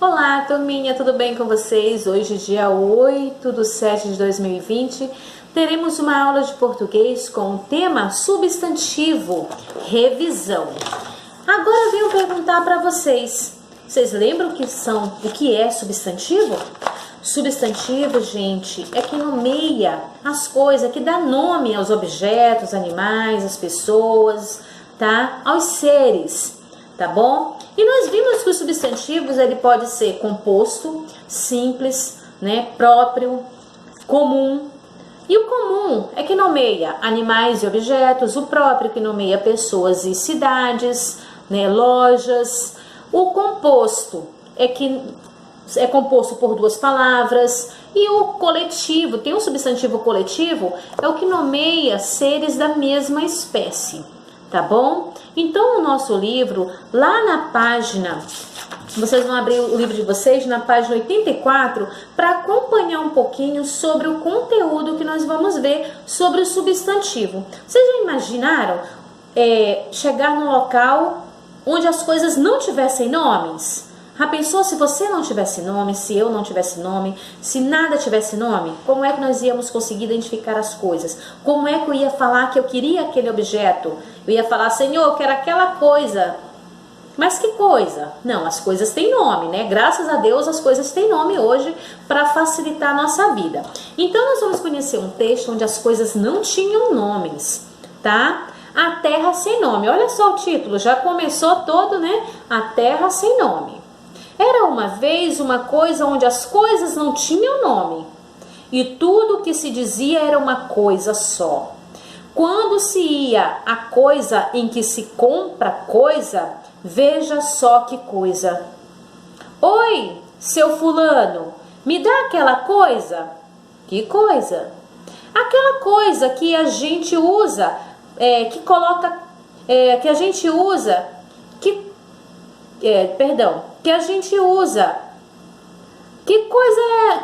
Olá, turminha, tudo bem com vocês? Hoje, dia 8/7/2020, teremos uma aula de português com o tema substantivo, revisão. Agora eu venho perguntar para vocês lembram o que é substantivo? Substantivo, gente, é que nomeia as coisas, que dá nome aos objetos, animais, às pessoas, tá? Aos seres, tá bom? E nós vimos que os substantivos, ele pode ser composto, simples, né, próprio, comum. E o comum é que nomeia animais e objetos, o próprio que nomeia pessoas e cidades, né, lojas. O composto é que é composto por duas palavras. E o coletivo, tem um substantivo coletivo, é o que nomeia seres da mesma espécie, tá bom? Então, o nosso livro, lá na página, vocês vão abrir o livro de vocês na página 84 para acompanhar um pouquinho sobre o conteúdo que nós vamos ver sobre o substantivo. Vocês já imaginaram chegar num local onde as coisas não tivessem nomes? Já pensou se você não tivesse nome, se eu não tivesse nome, se nada tivesse nome? Como é que nós íamos conseguir identificar as coisas? Como é que eu ia falar que eu queria aquele objeto? Eu ia falar, Senhor, eu quero aquela coisa. Mas que coisa? Não, as coisas têm nome, né? Graças a Deus as coisas têm nome hoje para facilitar a nossa vida. Então nós vamos conhecer um texto onde as coisas não tinham nomes, tá? A terra sem nome. Olha só o título, já começou todo, né? A terra sem nome. Era uma vez uma coisa onde as coisas não tinham nome, e tudo o que se dizia era uma coisa só. Quando se ia a coisa em que se compra coisa, veja só que coisa. Oi, seu fulano, me dá aquela coisa? Que coisa? Aquela coisa que a gente usa, que a gente usa, que a gente usa. Que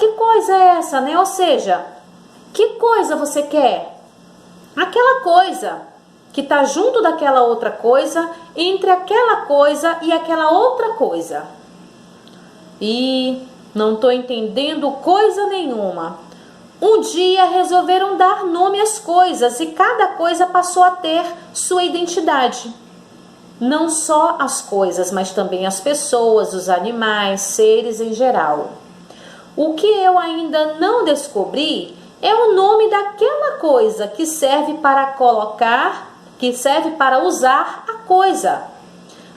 coisa é essa, né? Ou seja, que coisa você quer? Aquela coisa que está junto daquela outra coisa, entre aquela coisa e aquela outra coisa. E não estou entendendo coisa nenhuma. Um dia resolveram dar nome às coisas e cada coisa passou a ter sua identidade. Não só as coisas, mas também as pessoas, os animais, seres em geral. O que eu ainda não descobri é o nome daquela coisa que serve para usar a coisa.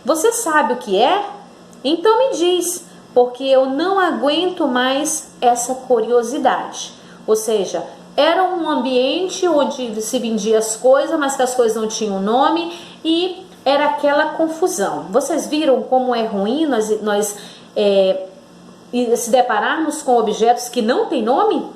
Você sabe o que é? Então me diz, porque eu não aguento mais essa curiosidade. Ou seja, era um ambiente onde se vendia as coisas, mas que as coisas não tinham nome e era aquela confusão. Vocês viram como é ruim nós se depararmos com objetos que não têm nome?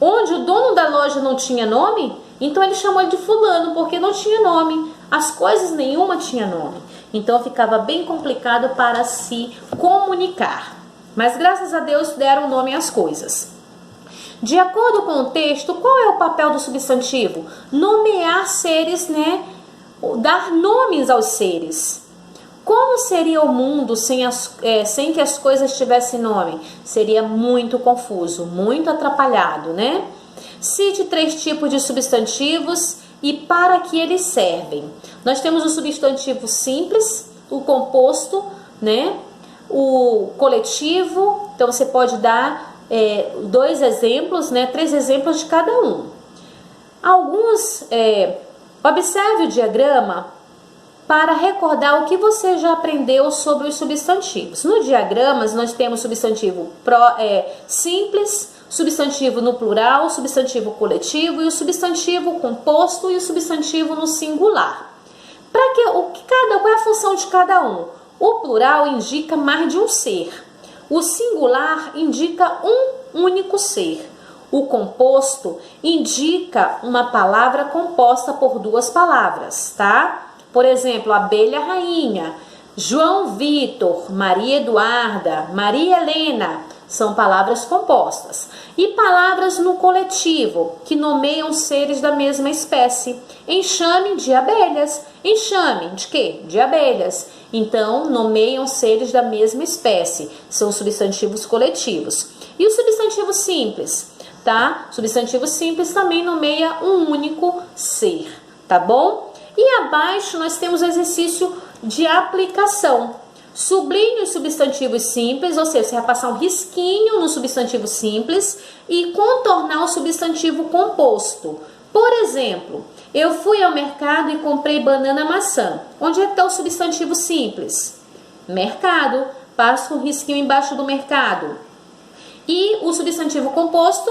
Onde o dono da loja não tinha nome, então ele chamou ele de fulano porque não tinha nome. As coisas nenhuma tinha nome. Então ficava bem complicado para se comunicar. Mas graças a Deus deram nome às coisas. De acordo com o texto, qual é o papel do substantivo? Nomear seres, né? Dar nomes aos seres. Como seria o mundo sem que as coisas tivessem nome? Seria muito confuso, muito atrapalhado, né? Cite 3 tipos de substantivos e para que eles servem. Nós temos o substantivo simples, o composto, né? O coletivo. Então você pode dar 2 exemplos, né? 3 exemplos de cada um. Observe o diagrama para recordar o que você já aprendeu sobre os substantivos. No diagrama, nós temos substantivo simples, substantivo no plural, substantivo coletivo e o substantivo composto e o substantivo no singular. Qual é a função de cada um? O plural indica mais de um ser. O singular indica um único ser. O composto indica uma palavra composta por 2 palavras, tá? Por exemplo, abelha rainha, João Vitor, Maria Eduarda, Maria Helena, São palavras compostas. E palavras no coletivo, que nomeiam seres da mesma espécie. Enxame de abelhas. Enxame de quê? De abelhas. Então, nomeiam seres da mesma espécie. São substantivos coletivos. E o substantivo simples, tá? Substantivo simples também nomeia um único ser, tá bom? E abaixo nós temos o exercício de aplicação. Sublinhe os substantivos simples, ou seja, você vai passar um risquinho no substantivo simples e contornar o substantivo composto. Por exemplo, eu fui ao mercado e comprei banana maçã. Onde é que está o substantivo simples? Mercado. Passo um risquinho embaixo do mercado. E o substantivo composto,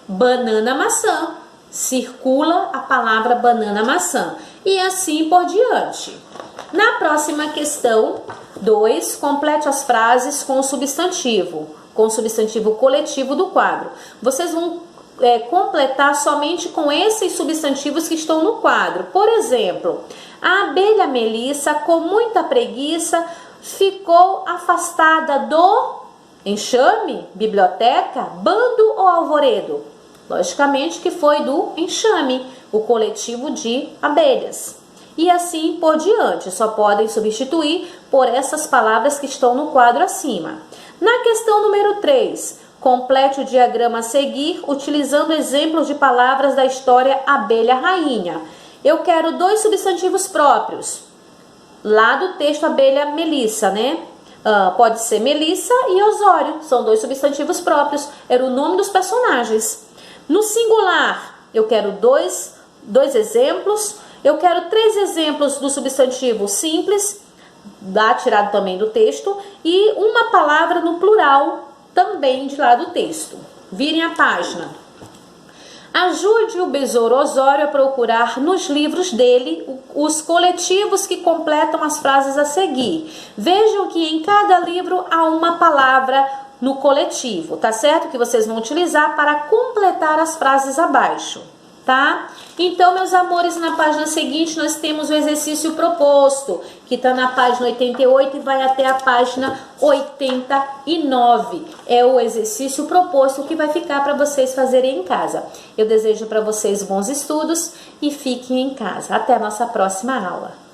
banana maçã. Circula a palavra banana maçã. E assim por diante. Na próxima questão 2, complete as frases com o substantivo coletivo do quadro. Vocês vão completar somente com esses substantivos que estão no quadro. Por exemplo, a abelha Melissa, com muita preguiça, ficou afastada do enxame, biblioteca, bando ou alvoredo? Logicamente que foi do enxame, o coletivo de abelhas. E assim por diante, só podem substituir por essas palavras que estão no quadro acima. Na questão número 3, complete o diagrama a seguir utilizando exemplos de palavras da história Abelha Rainha. Eu quero 2 substantivos próprios. Lá do texto Abelha Melissa, né? Pode ser Melissa e Osório, são 2 substantivos próprios. Era o nome dos personagens. No singular, eu quero dois exemplos. Eu quero 3 exemplos do substantivo simples, tirado também do texto, e uma palavra no plural, também de lá do texto. Virem a página. Ajude o Besouro Osório a procurar nos livros dele os coletivos que completam as frases a seguir. Vejam que em cada livro há uma palavra no coletivo, tá certo? Que vocês vão utilizar para completar as frases abaixo, tá? Então, meus amores, na página seguinte nós temos o exercício proposto, que está na página 88 e vai até a página 89. É o exercício proposto que vai ficar para vocês fazerem em casa. Eu desejo para vocês bons estudos e fiquem em casa. Até a nossa próxima aula.